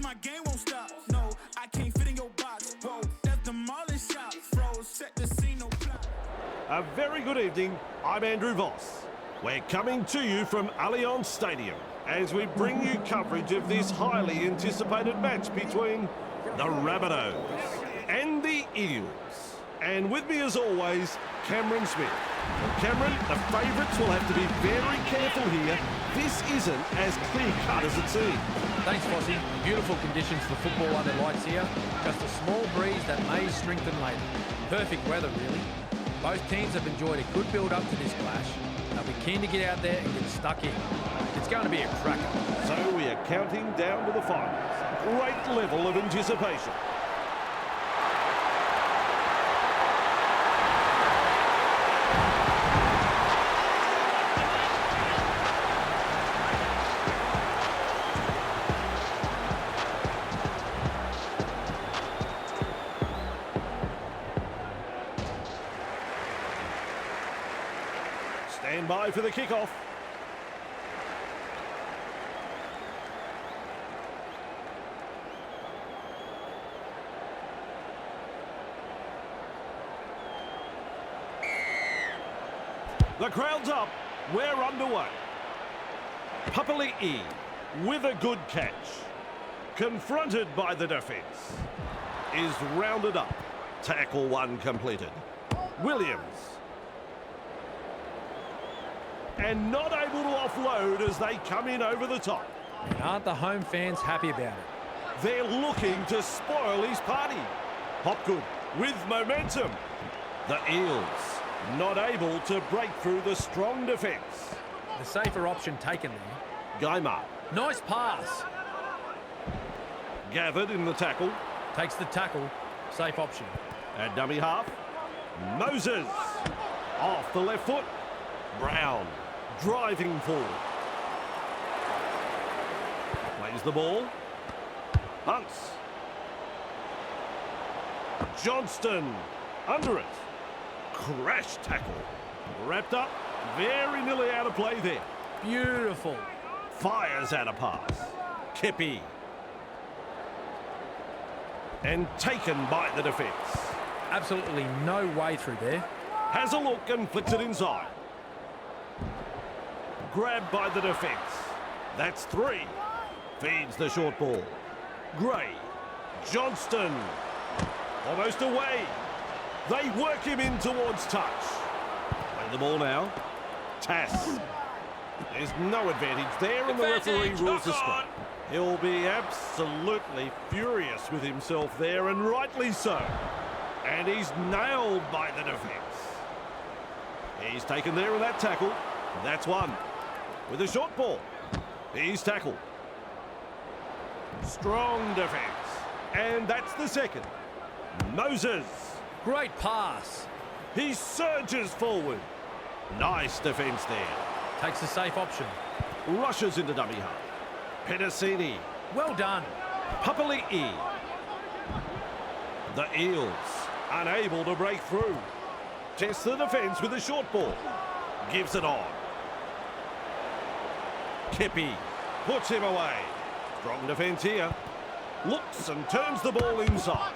my game won't stop. No, I can't fit in your box. Whoa, that's demolish shop. Froze, set the scene, no plot. A very good evening. I'm Andrew Voss. We're coming to you from Allianz Stadium as we bring you coverage of this highly anticipated match between the Rabbitohs and the Eels. And with me as always, Cameron Smith. Well, Cameron, the favourites will have to be very careful here. This isn't as clear-cut as it seems. Thanks, Fossey. Beautiful conditions for football under lights here. Just a small breeze that may strengthen later. Perfect weather, really. Both teams have enjoyed a good build-up to this clash. They'll be keen to get out there and get stuck in. It's going to be a cracker. So we are counting down to the finals. Great level of anticipation. Stand by for the kickoff. The crowd's up. We're underway. Papali'i with a good catch. Confronted by the defence. Is rounded up. Tackle one completed. Williams. And not able to offload as they come in over the top. And aren't the home fans happy about it? They're looking to spoil his party. Hopgood with momentum. The Eels not able to break through the strong defence. The safer option taken there. Gaimar Nice pass. gathered in the tackle. Takes the tackle. Safe option. At dummy half. Moses off the left foot. Brown driving forward. Plays the ball. Hunts. Johnston under it. Crash tackle. Wrapped up. Very nearly out of play there. Beautiful. Fires out a pass. Kepi. And taken by the defence. Absolutely no way through there. Has a look and flicks it inside. Grabbed by the defence. That's three. Feeds the short ball. Gray. Johnston. Almost away. They work him in towards touch. Play the ball now. Tass. There's no advantage there, and the referee rules the strike. He'll be absolutely furious with himself there, and rightly so. And he's nailed by the defence. He's taken there in that tackle. That's one. With a short ball. He's tackled. Strong defence. And that's the second. Moses. Great pass. He surges forward. Nice defence there. Takes the safe option. Rushes into dummy half. Pedersini. Well done. Papali'i. The Eels unable to break through. Tests the defence with a short ball. Gives it on. Kepi puts him away. Strong defence here. Looks and turns the ball inside.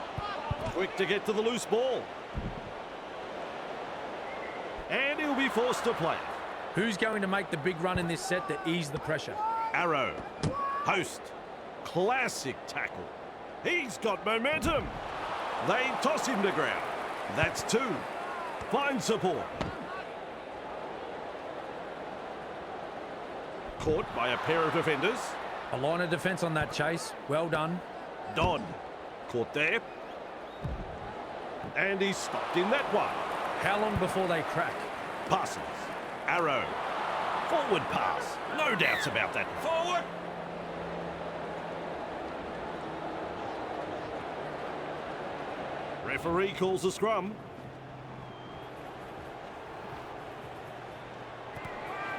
Quick to get to the loose ball. And he'll be forced to play. Who's going to make the big run in this set to ease the pressure? Arrow. Post. Classic tackle. He's got momentum. They toss him to ground. That's two. Fine support. Caught by a pair of defenders. A line of defence on that chase. Well done. Dodd. Caught there. And he's stopped in that one. How long before they crack? Passes. Arrow. Forward pass. No doubts about that. Forward. Referee calls a scrum.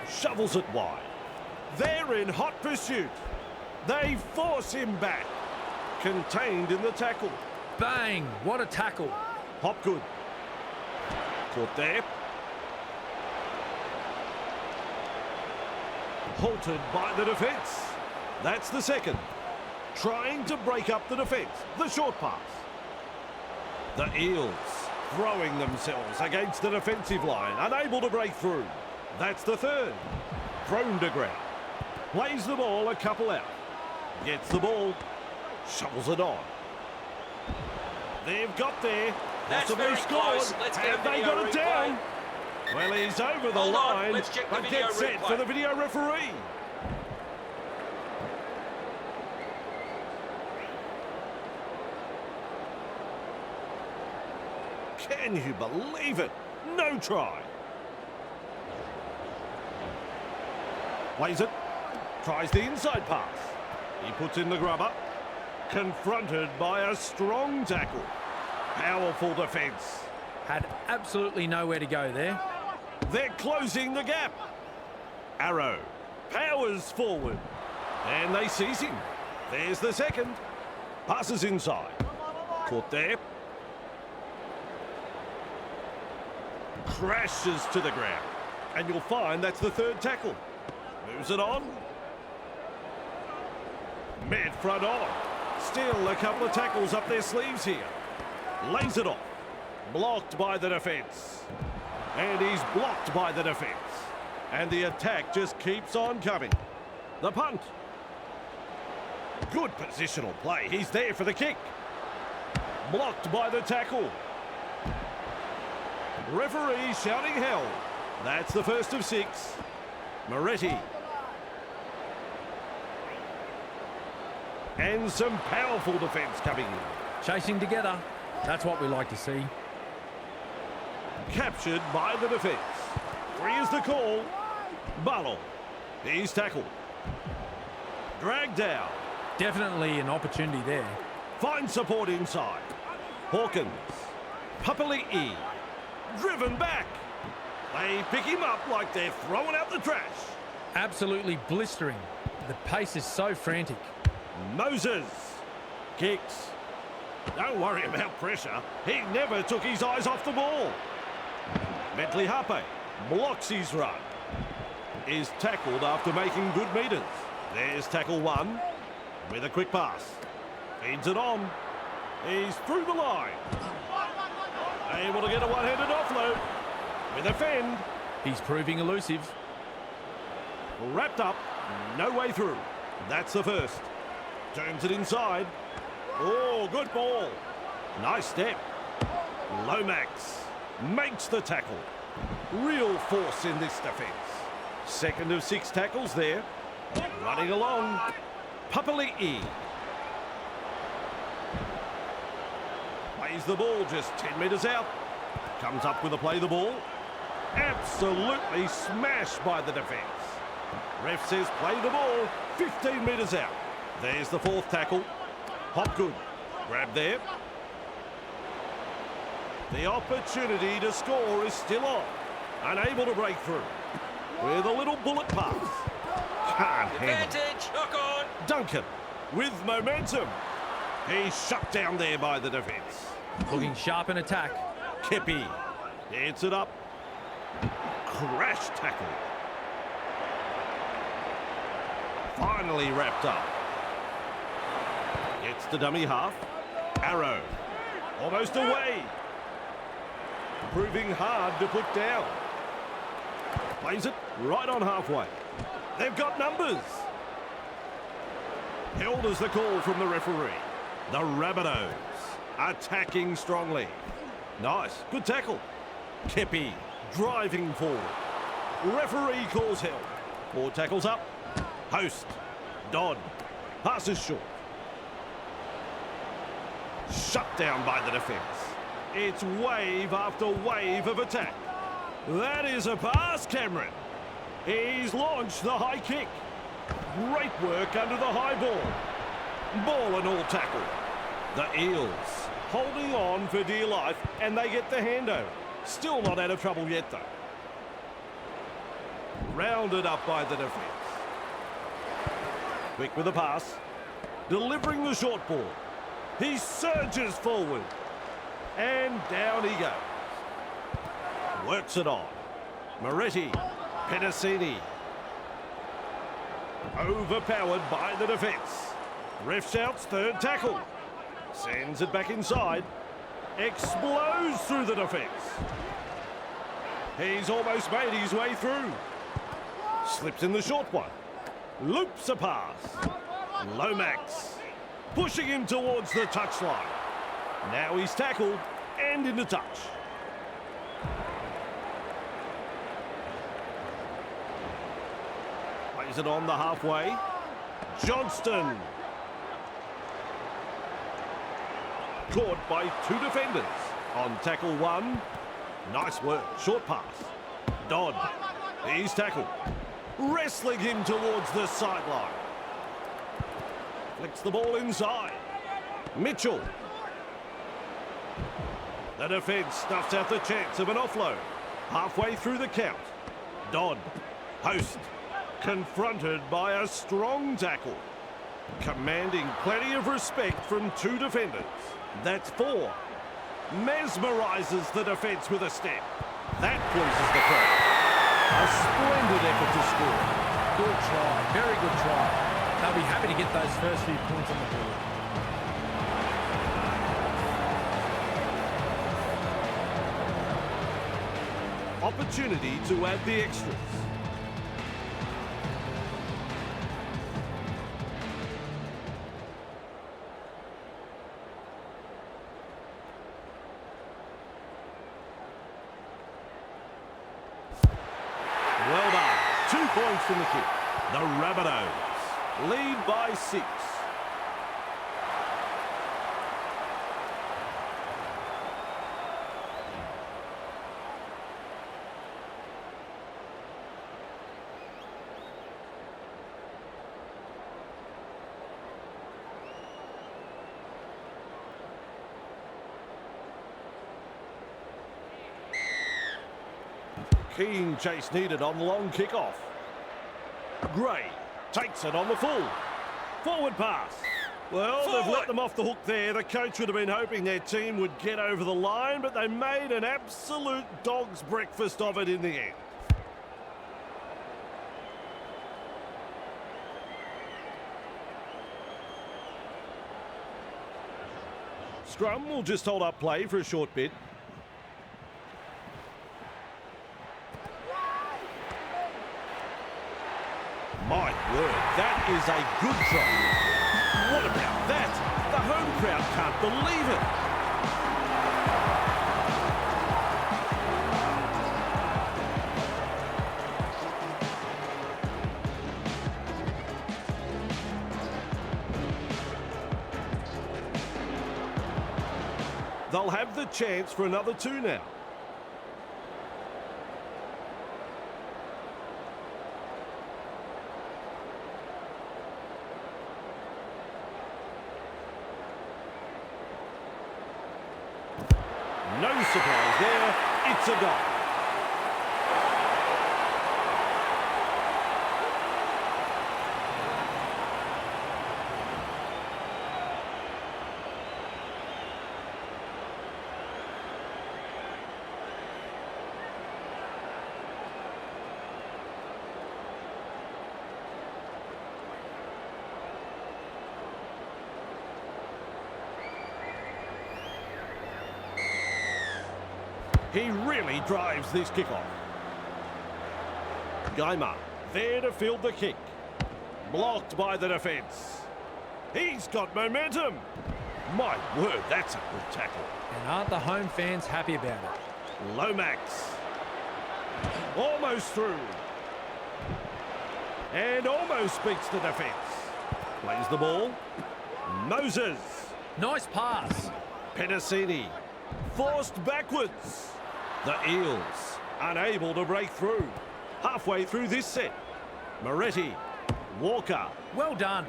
Shovels it wide. They're in hot pursuit. They force him back. Contained in the tackle. Bang! What a tackle. Hopgood. Caught there. Halted by the defence. That's the second. trying to break up the defence. The short pass. The Eels throwing themselves against the defensive line, unable to break through. That's the third. Thrown to ground. Plays the ball a couple out. Gets the ball. Shovels it on. They've got there. Possibly scored. Have they got it down? Well, he's over the line, but gets set for the video referee. Can you believe it? No try. Plays it. Tries the inside pass. He puts in the grubber. Confronted by a strong tackle. Powerful defence. Had absolutely nowhere to go there. They're closing the gap. Arrow powers forward. And they seize him. There's the second. Passes inside. Caught there. Crashes to the ground. And you'll find that's the third tackle. Moves it on. Mid front on. Still a couple of tackles up their sleeves here. Lays it off. Blocked by the defence. And he's blocked by the defence. And the attack just keeps on coming. The punt. Good positional play. He's there for the kick. Blocked by the tackle. Referee shouting hell. That's the first of 6. Moretti. And some powerful defence coming in. Chasing together. That's what we like to see. Captured by the defence. 3 is the call. Barlow. He's tackled. Dragged down. Definitely an opportunity there. Finds support inside. Hawkins. Papali'i. Driven back. They pick him up like they're throwing out the trash. Absolutely blistering. The pace is so frantic. Moses. Kicks. Don't worry about pressure. He never took his eyes off the ball. Bentley Harpe blocks his run. Is tackled after making good metres. There's tackle 1 with a quick pass. Feeds it on. He's through the line. Able to get a one-handed offload. With a fend. He's proving elusive. Wrapped up. No way through. That's the first. Turns it inside. Oh, good ball. Nice step. Lomax makes the tackle. Real force in this defence. Second of 6 tackles there. Running along. Papali'i. Plays the ball just 10 metres out. Comes up with a play the ball. Absolutely smashed by the defence. Ref says play the ball 15 metres out. There's the 4th tackle. Hopgood. Grab there. The opportunity to score is still on. Unable to break through. With a little bullet pass. Can't handle. Advantage. Knock on. Duncan with momentum. He's shut down there by the defence. Looking sharp in attack. Kepi gets it up. Crash tackle. Finally wrapped up. Gets the dummy half. Arrow. Almost away. Proving hard to put down. Plays it right on halfway. They've got numbers. Held as the call from the referee. The Rabbitohs attacking strongly. Nice. Good tackle. Kepi driving forward. Referee calls held. 4 tackles up. Host. Dodd. Passes short. Shut down by the defence. It's wave after wave of attack. That is a pass, Cameron. He's launched the high kick. Great work under the high ball. Ball and all tackle. The Eels holding on for dear life, and they get the handover. Still not out of trouble yet, though. Rounded up by the defence. Quick with the pass. Delivering the short ball. He surges forward. And down he goes. Works it on. Moretti. Pedicini. Overpowered by the defence. Ref shouts third tackle. Sends it back inside. Explodes through the defence. He's almost made his way through. Slips in the short one. Loops a pass. Lomax pushing him towards the touchline. Now he's tackled and into touch. Plays it on the halfway. Johnston. Caught by two defenders. On tackle one. Nice work. Short pass. Dodd. He's tackled. Wrestling him towards the sideline. Flicks the ball inside. Mitchell. The defence snuffs out the chance of an offload. Halfway through the count. Dodd. Host. Confronted by a strong tackle. Commanding plenty of respect from two defenders. That's four. Mesmerises the defence with a step. That pleases the crowd. A splendid effort to score. Good try, very good try. They'll be happy to get those first few points on the board. Opportunity to add the extras. Well done. 2 points from the kick. The Rabbitohs lead by 6. Keen chase needed on the long kick-off. Gray takes it on the full. Forward pass. Well, they've let them off the hook there. The coach would have been hoping their team would get over the line, but they made an absolute dog's breakfast of it in the end. Scrum will just hold up play for a short bit. My word, that is a good try. What about that? The home crowd can't believe it. They'll have the chance for another 2 now. No surprise there, it's a goal. He really drives this kickoff. Geimer there to field the kick. Blocked by the defence. He's got momentum. My word, that's a good tackle. And aren't the home fans happy about it? Lomax. Almost through. And almost beats the defence. Plays the ball. Moses. Nice pass. Pedicini. Forced backwards. The Eels unable to break through. Halfway through this set. Moretti. Walker. Well done.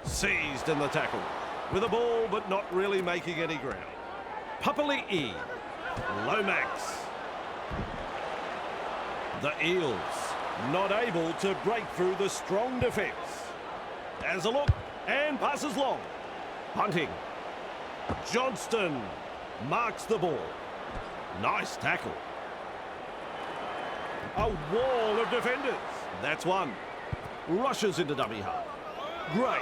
Seized in the tackle. With a ball but not really making any ground. Papali'i. Lomax. The Eels not able to break through the strong defence. Has a look and passes long. Punting. Johnston marks the ball. Nice tackle. A wall of defenders. That's one. Rushes into dummy half. Gray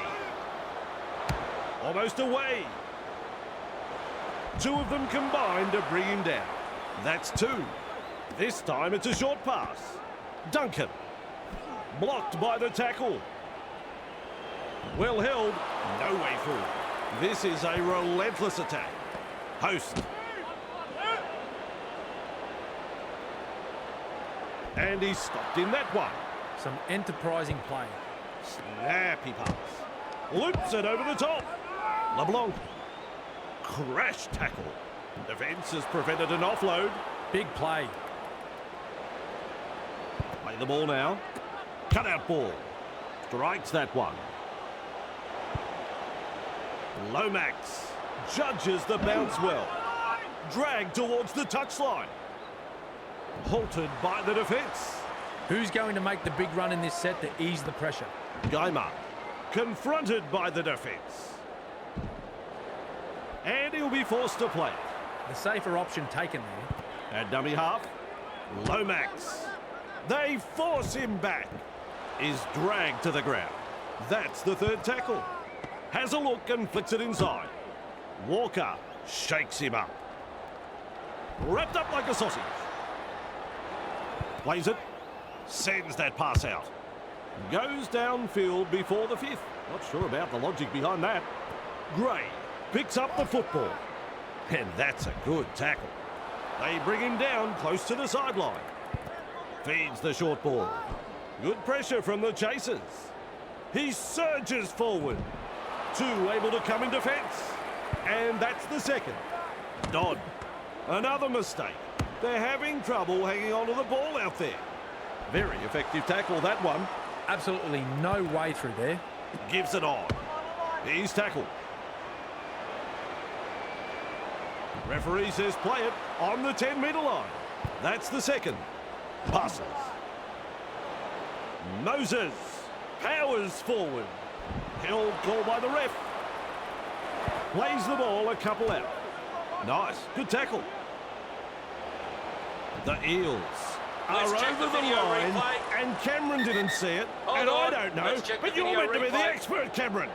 Almost away. Two of them combined to bring him down. That's two. This time it's a short pass. Duncan. Blocked by the tackle. Well held. No way through. This is a relentless attack. Host. And he's stopped in that one. Some enterprising play. Snappy pass. Loops it over the top. LeBlanc. Crash tackle. Defence has prevented an offload. Big play. Play the ball now. Cut out ball. Strikes that one. Lomax judges the bounce well. Drag towards the touchline. Halted by the defence. Who's going to make the big run in this set to ease the pressure? Gaima confronted by the defence. And he'll be forced to play it. The safer option taken there. At dummy half, Lomax. They force him back. Is dragged to the ground. That's the third tackle. Has a look and flicks it inside. Walker shakes him up. Wrapped up like a sausage. Plays it. Sends that pass out. Goes downfield before the fifth. Not sure about the logic behind that. Gray picks up the football. And that's a good tackle. They bring him down close to the sideline. Feeds the short ball. Good pressure from the chasers. He surges forward. Two able to come in defence. And that's the second. Dodd. Another mistake. They're having trouble hanging on to the ball out there. Very effective tackle, that one. Absolutely no way through there. Gives it on. He's tackled. Referee says play it on the 10-metre line. That's the second. Passes. Moses powers forward. Held call by the ref. Plays the ball a couple out. Nice. Good tackle. The Eels are over the line, and Cameron didn't see it, and I don't know, but you're meant to be the expert, Cameron.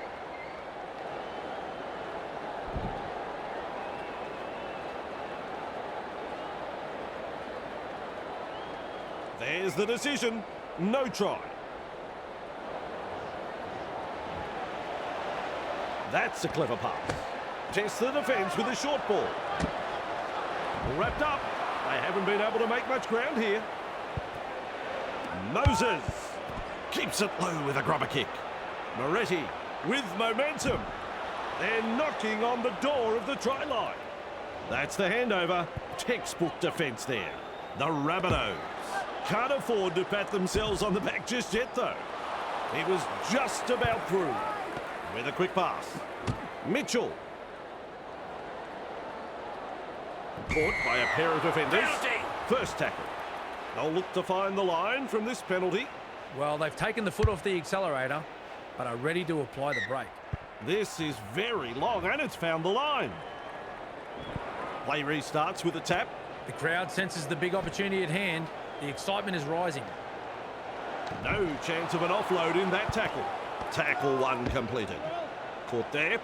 There's the decision. No try. That's a clever pass. Tests the defence with a short ball. Wrapped up. They haven't been able to make much ground here. Moses keeps it low with a grubber kick. Moretti with momentum. They're knocking on the door of the try line. That's the handover. Textbook defence there. The Rabbitohs can't afford to pat themselves on the back just yet, though. It was just about through. With a quick pass. Mitchell. Caught by a pair of defenders. Penalty. First tackle. They'll look to find the line from this penalty. Well, they've taken the foot off the accelerator, but are ready to apply the brake. This is very long, and it's found the line. Play restarts with a tap. The crowd senses the big opportunity at hand. The excitement is rising. No chance of an offload in that tackle. Tackle one completed. Caught there.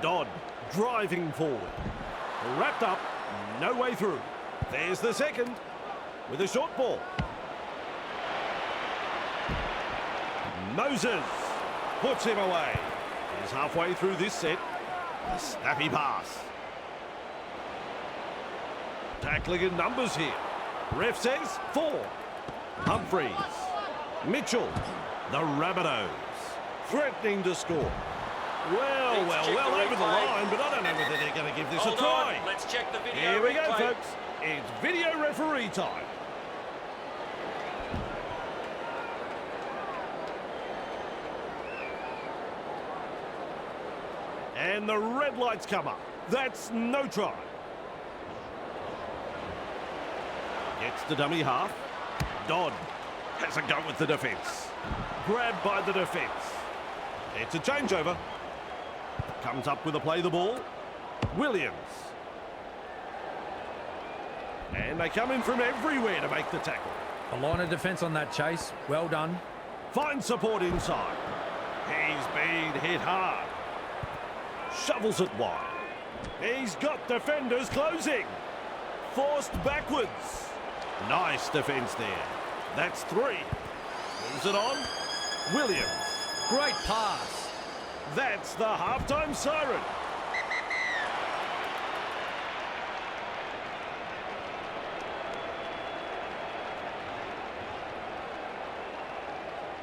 Dodd driving forward. Wrapped up. No way through. There's the second. With a short ball. Moses puts him away. He's halfway through this set. A snappy pass. Tackling in numbers here. Ref says 4. Humphreys. Mitchell. The Rabbitohs. Threatening to score. Well, over the line, but I don't know whether they're going to give this a try. Let's check the video. Here we go, folks. It's video referee time. And the red lights come up. That's no try. Gets the dummy half. Dodd has a go with the defence. Grabbed by the defence. It's a changeover. Comes up with a play the ball. Williams. And they come in from everywhere to make the tackle. A line of defence on that chase. Well done. Finds support inside. He's been hit hard. Shovels it wide. He's got defenders closing. Forced backwards. Nice defence there. That's 3. Moves it on. Williams. Great pass. That's the halftime siren.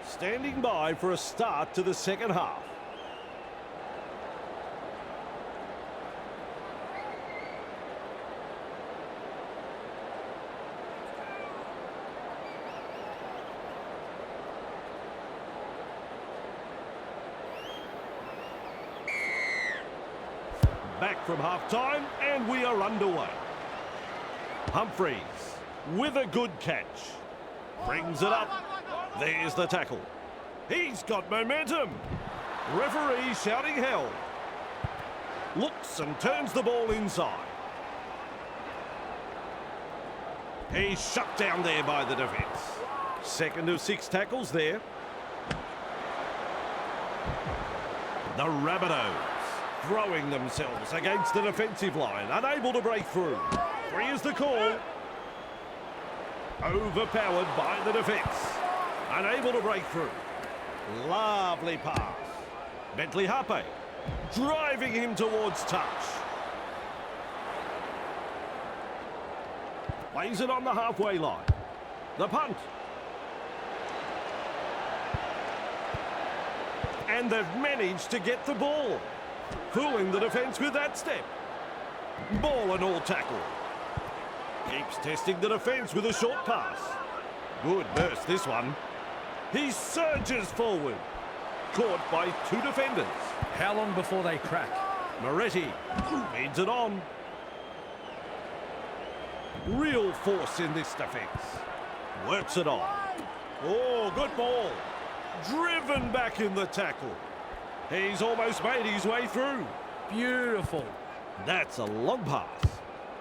Standing by for a start to the second half. Back from half-time, and we are underway. Humphreys with a good catch. Brings it up. There's the tackle. He's got momentum. Referee shouting held. Looks and turns the ball inside. He's shut down there by the defence. Second of 6 tackles there. The Rabbitohs throwing themselves against the defensive line, unable to break through. 3 is the call. Overpowered by the defence. Unable to break through. Lovely pass. Bentley Harpe driving him towards touch. Plays it on the halfway line. The punt. And they've managed to get the ball. Fooling the defence with that step. Ball and all tackle. Keeps testing the defence with a short pass. Good burst this one. He surges forward. Caught by 2 defenders. How long before they crack? Moretti feeds it on. Real force in this defence. Works it on. Oh, good ball. Driven back in the tackle. He's almost made his way through. Beautiful. That's a long pass.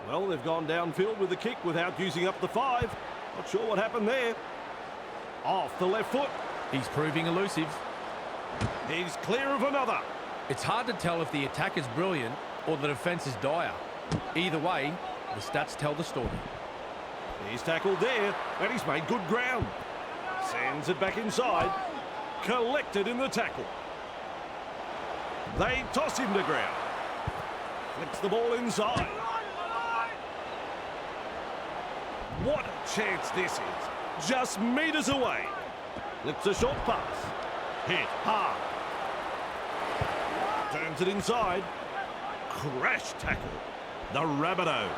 Well, they've gone downfield with the kick without using up the 5. Not sure what happened there. Off the left foot. He's proving elusive. He's clear of another. It's hard to tell if the attack is brilliant or the defence is dire. Either way, the stats tell the story. He's tackled there, and he's made good ground. Sends it back inside. Collected in the tackle. They toss him to ground. Flicks the ball inside. What a chance this is. Just metres away. Flicks a short pass. Hit hard. Turns it inside. Crash tackle. The Rabbitohs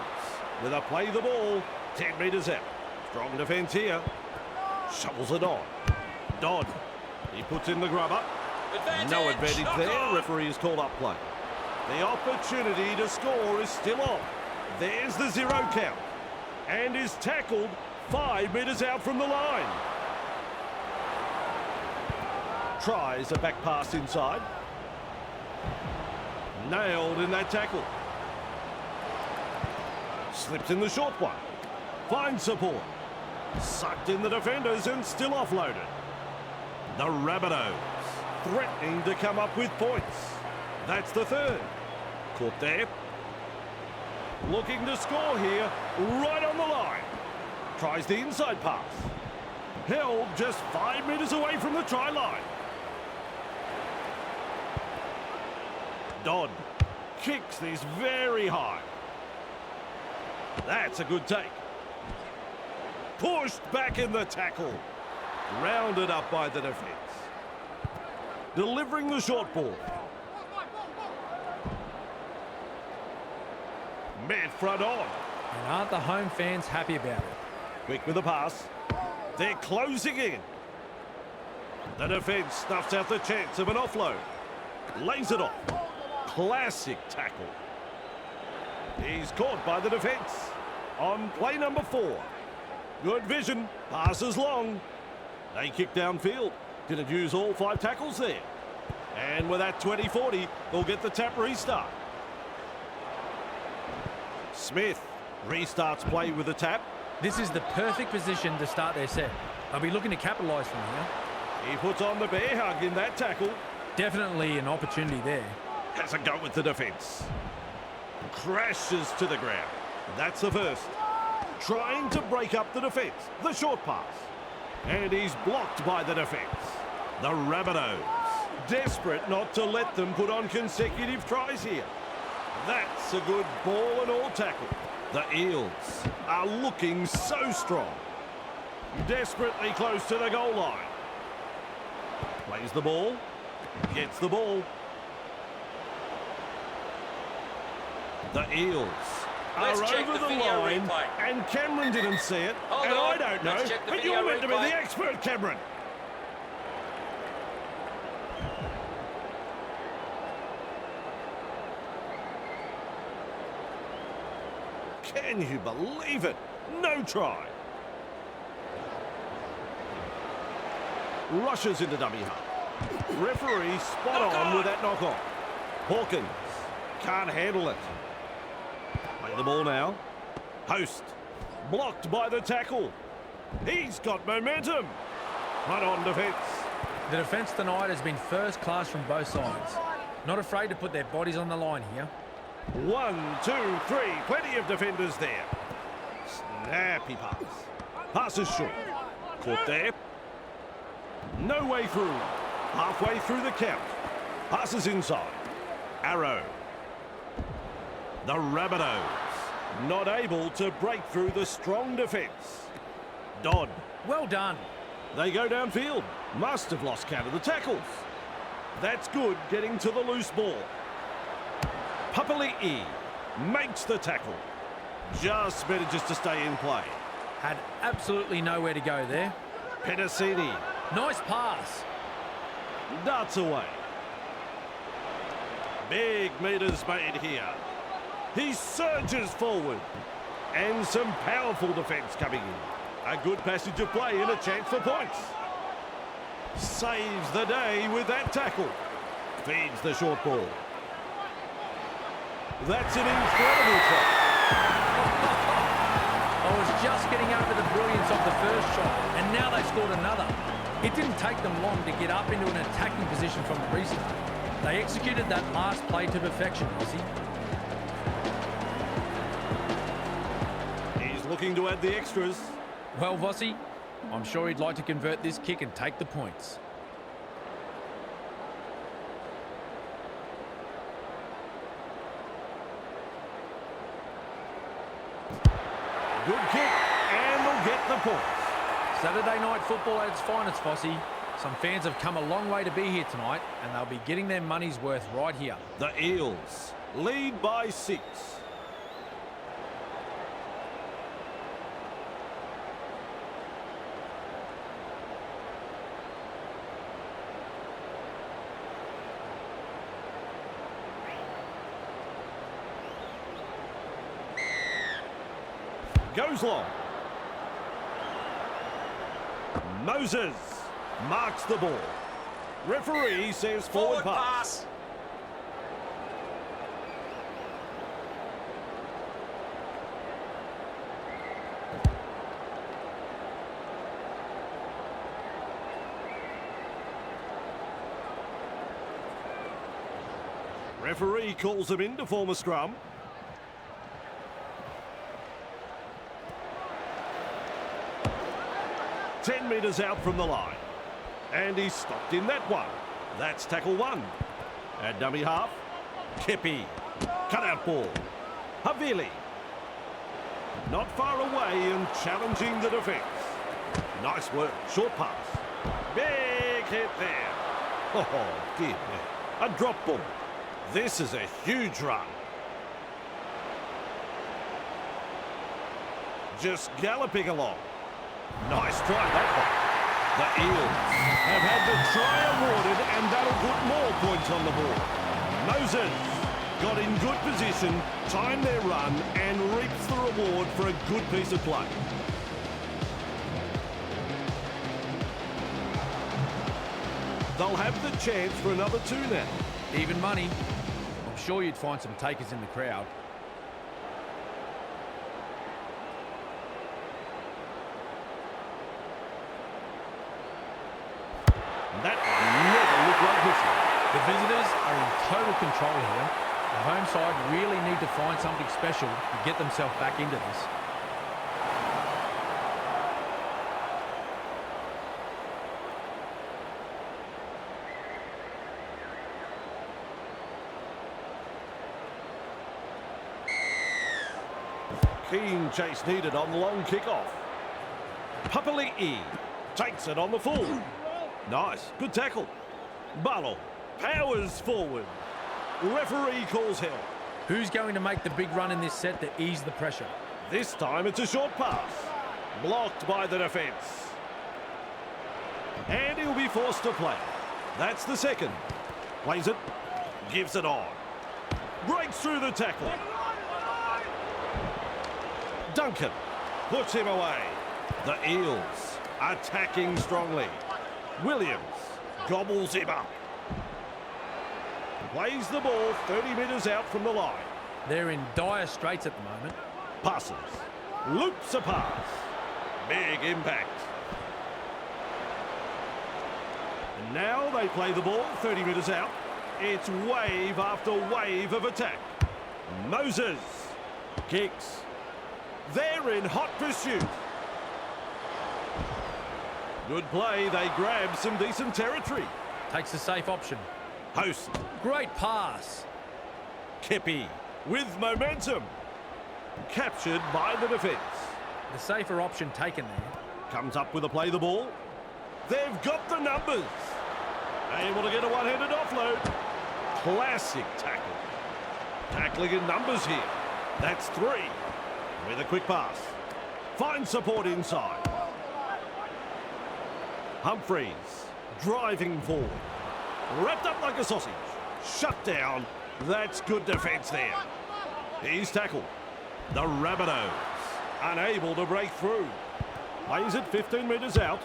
with a play the ball. 10 metres out. Strong defence here. Shovels it on. Dodd. He puts in the grubber. No advantage there. Referee has called up play. The opportunity to score is still on. There's the 0 count. And is tackled 5 metres out from the line. Tries a back pass inside. Nailed in that tackle. Slips in the short one. Finds support. Sucked in the defenders and still offloaded. The Rabbitohs threatening to come up with points. That's the 3rd. Caught there. Looking to score here, right on the line. Tries the inside pass. Held just 5 metres away from the try line. Dodd kicks this very high. That's a good take. Pushed back in the tackle. Rounded up by the defence. Delivering the short ball. Met front on. And aren't the home fans happy about it? Quick with the pass. They're closing in. The defence snuffs out the chance of an offload. Lays it off. Classic tackle. He's caught by the defence. On play number 4. Good vision. Passes long. They kick downfield. Didn't use all 5 tackles there. And with that 20-40, they'll get the tap restart. Smith restarts play with the tap. This is the perfect position to start their set. They'll be looking to capitalise from here. He puts on the bear hug in that tackle. Definitely an opportunity there. Has a go with the defence. Crashes to the ground. That's the first. Trying to break up the defence. The short pass. And he's blocked by the defence. The Rabbitohs, desperate not to let them put on consecutive tries here. That's a good ball and all tackle. The Eels are looking so strong. Desperately close to the goal line. Plays the ball. Gets the ball. The Eels are over the line, and Cameron didn't see it, and I don't know, but you're meant to be the expert, Cameron. Can you believe it? No try. Rushes into dummy half. Referee spot on with that knock on. Hawkins can't handle it. Play the ball now. Host blocked by the tackle. He's got momentum. Right on defence. The defence tonight has been first class from both sides. Not afraid to put their bodies on the line here. 1, 2, 3. Plenty of defenders there. Snappy pass. Pass is short. Caught there. No way through. Halfway through the count. Passes inside. Arrow. The Rabbitohs not able to break through the strong defence. Dodd. Well done. They go downfield. Must have lost count of the tackles. That's good, getting to the loose ball. Papali'i makes the tackle. Just manages to stay in play. Had absolutely nowhere to go there. Pedicini Nice pass. darts away. Big meters made here. He surges forward. And some powerful defence coming in. A good passage of play and a chance for points. Saves the day with that tackle. Feeds the short ball. That's an incredible try. I was just getting over the brilliance of the first shot, and now they've scored another. It didn't take them long to get up into an attacking position from the restart. They executed that last play to perfection, Aussie. He's looking to add the extras. Well, Vossi, I'm sure he'd like to convert this kick and take the points. Good kick, and they'll get the points. Saturday night football at its finest, Vossi. Some fans have come a long way to be here tonight, and they'll be getting their money's worth right here. The Eels lead by 6. Goes long. Moses marks the ball. Referee says forward pass. Referee calls him in to form a scrum. Ten metres out from the line. And he's stopped in that one. That's tackle 1. At dummy half. Kepi. Cut-out ball. Havili. Not far away and challenging the defence. Nice work. Short pass. Big hit there. Oh, dear me. A drop ball. This is a huge run. Just galloping along. Nice try, that one. The Eels have had the try awarded, and that'll put more points on the board. Moses got in good position, timed their run, and reaps the reward for a good piece of play. They'll have the chance for another 2 now. Even money. I'm sure you'd find some takers in the crowd. That never looked like missing. The visitors are in total control here. The home side really need to find something special to get themselves back into this. Keen chase needed on the long kick-off. Papali'i takes it on the full. Nice, good tackle. Barlow powers forward. Referee calls help. Who's going to make the big run in this set to ease the pressure? This time it's a short pass. Blocked by the defence. And he'll be forced to play. That's the second. Plays it. Gives it on. Breaks through the tackle. Duncan puts him away. The Eels attacking strongly. Williams gobbles him up. Plays the ball 30 metres out from the line. They're in dire straits at the moment. Passes. Loops a pass. Big impact. And now they play the ball 30 metres out. It's wave after wave of attack. Moses kicks. They're in hot pursuit. Good play. They grab some decent territory. Takes a safe option. Host. Great pass. Kepi with momentum. Captured by the defence. The safer option taken there. Comes up with a play the ball. They've got the numbers. Able to get a one-handed offload. Classic tackle. Tackling in numbers here. That's 3. With a quick pass. Finds support inside. Humphreys driving forward. Wrapped up like a sausage. Shut down. That's good defence there. He's tackled. The Rabbitohs unable to break through. Plays it 15 metres out.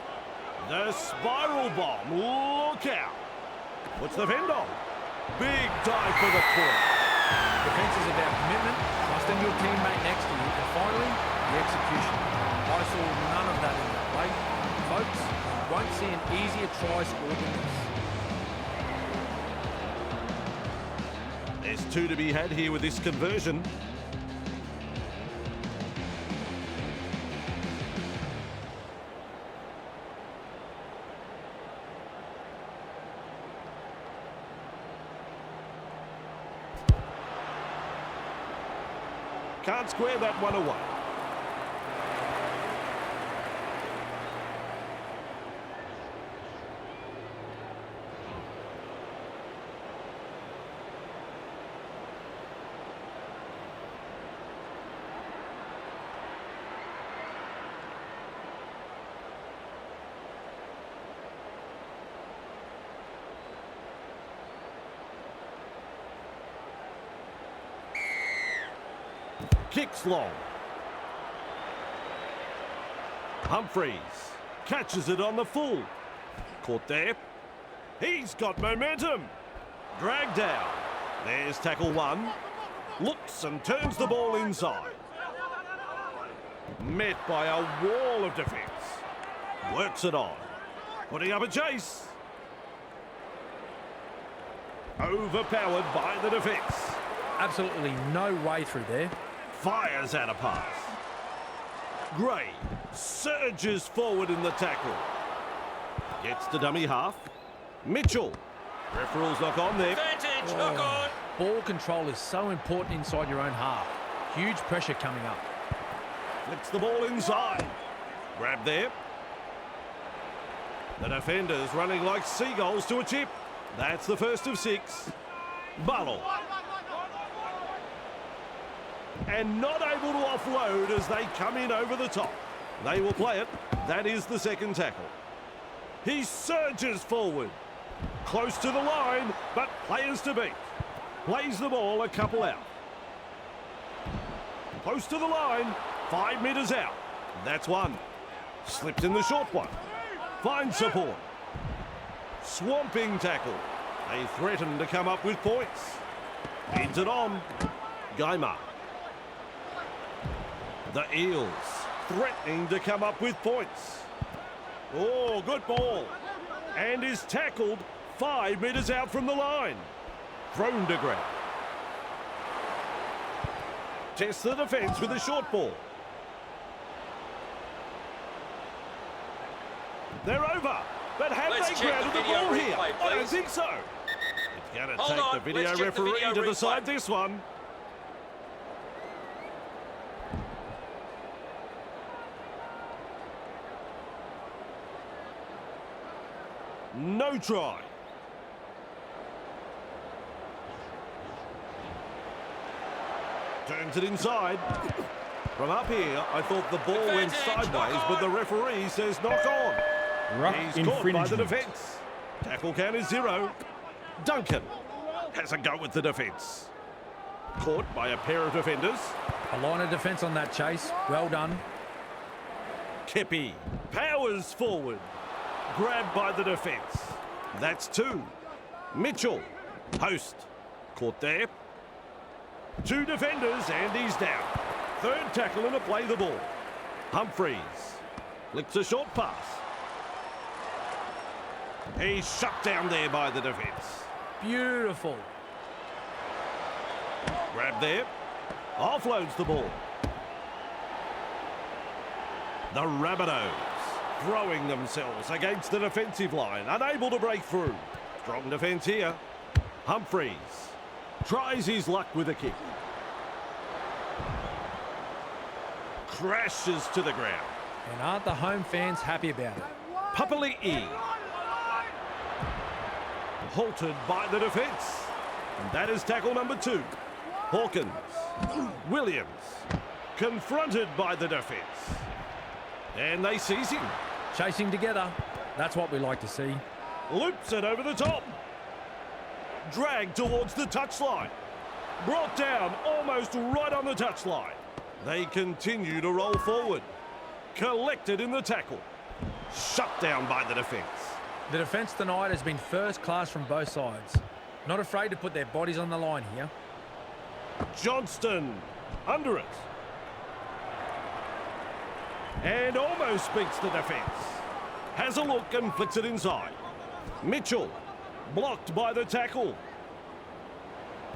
The spiral bomb. Look out. Puts the fend on. Big dive for the point. Defence is about commitment, trusting your teammate next to you, and finally, the execution. I saw none of that in that play. Folks, you won't see an easier try scored than this. There's 2 to be had here with this conversion. Can't square that one away. Kicks long. Humphreys catches it on the full. Caught there. He's got momentum. Dragged out. There's tackle 1. Looks and turns the ball inside. Met by a wall of defence. Works it on. Putting up a chase. Overpowered by the defence. Absolutely no way through there. Fires out a pass. Gray surges forward in the tackle. Gets to dummy half. Mitchell. Referee's knock on there. Advantage, knock on. Ball control is so important inside your own half. Huge pressure coming up. Flicks the ball inside. Grab there. The defenders running like seagulls to a chip. That's the first of 6. Barlow. And not able to offload as they come in over the top. They will play it. That is the second tackle. He surges forward. Close to the line, but players to beat. Plays the ball a couple out. Close to the line, 5 metres out. That's 1. Slipped in the short one. Finds support. Swamping tackle. They threaten to come up with points. Heads it on. Gaima. The Eels threatening to come up with points. Oh, good ball. And is tackled 5 metres out from the line. Thrown to ground. Tests the defence with a short ball. They're over. But have they grounded the ball here? I don't think so. It's going to take the video referee to decide this one. No try. Turns it inside. From up here, I thought the ball went sideways, but the referee says knock on. He's caught by the defence. Tackle count is 0. Duncan has a go with the defence. Caught by a pair of defenders. A line of defence on that chase. Well done. Kepi powers forward. Grabbed by the defence. That's 2. Mitchell. Post. Caught there. 2 defenders and he's down. 3rd tackle and a play the ball. Humphreys. Flicks a short pass. He's shut down there by the defence. Beautiful. Grab there. Offloads the ball. The Rabbitohs throwing themselves against the defensive line, unable to break through. Strong defence here. Humphreys tries his luck with a kick. Crashes to the ground. And aren't the home fans happy about it? Papali'i. Halted by the defence. And that is tackle number 2. Hawkins. Williams. Confronted by the defence. And they seize him. Chasing together. That's what we like to see. Loops it over the top. Dragged towards the touchline. Brought down almost right on the touchline. They continue to roll forward. Collected in the tackle. Shut down by the defence. The defence tonight has been first class from both sides. Not afraid to put their bodies on the line here. Johnston under it. And almost beats the defence. Has a look and flicks it inside. Mitchell blocked by the tackle.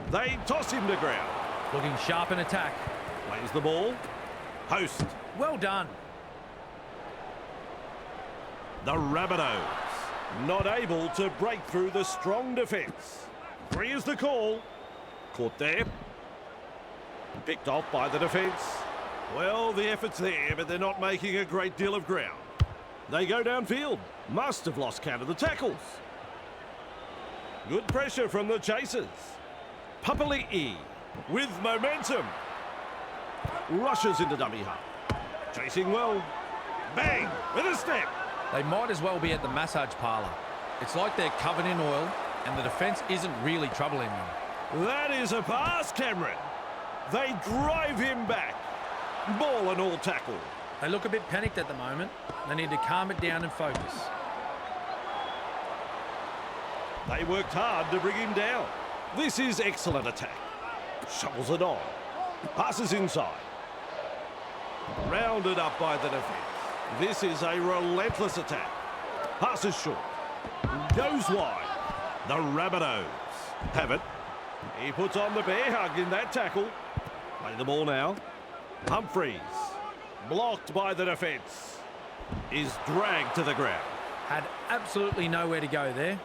They toss him to ground. Looking sharp in attack. Plays the ball. Post. Well done. The Rabbitohs not able to break through the strong defence. 3 is the call. Caught there. Picked off by the defence. Well, the effort's there, but they're not making a great deal of ground. They go downfield. Must have lost count of the tackles. Good pressure from the chasers. Papali'i with momentum. Rushes into dummy half. Chasing well. Bang! With a step. They might as well be at the massage parlour. It's like they're covered in oil and the defence isn't really troubling them. That is a pass, Cameron. They drive him back. Ball and all tackle. They look a bit panicked at the moment. They need to calm it down and focus. They worked hard to bring him down. This is excellent attack. Shovels it on. Passes inside. Rounded up by the defence. This is a relentless attack. Passes short. Goes wide. The Rabbitohs have it. He puts on the bear hug in that tackle. Play the ball now. Humphreys, blocked by the defence, is dragged to the ground. Had absolutely nowhere to go there.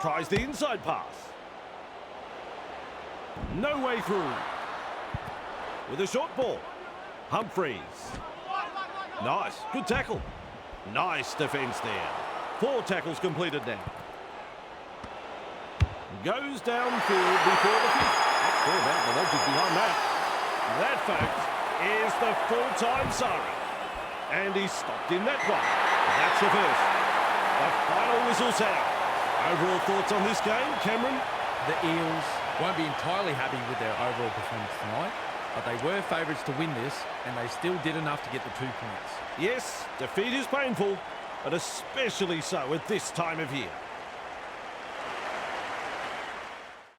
Tries the inside pass. No way through. With a short ball. Humphreys. Nice. Good tackle. Nice defence there. 4 tackles completed now. Goes downfield before the 5th. Not sure about the logic behind that. That, folks, is the full-time siren. And he's stopped in that one. That's the first. The final whistle sound. Overall thoughts on this game, Cameron? The Eels won't be entirely happy with their overall performance tonight, but they were favourites to win this, and they still did enough to get the 2 points. Yes, defeat is painful, but especially so at this time of year.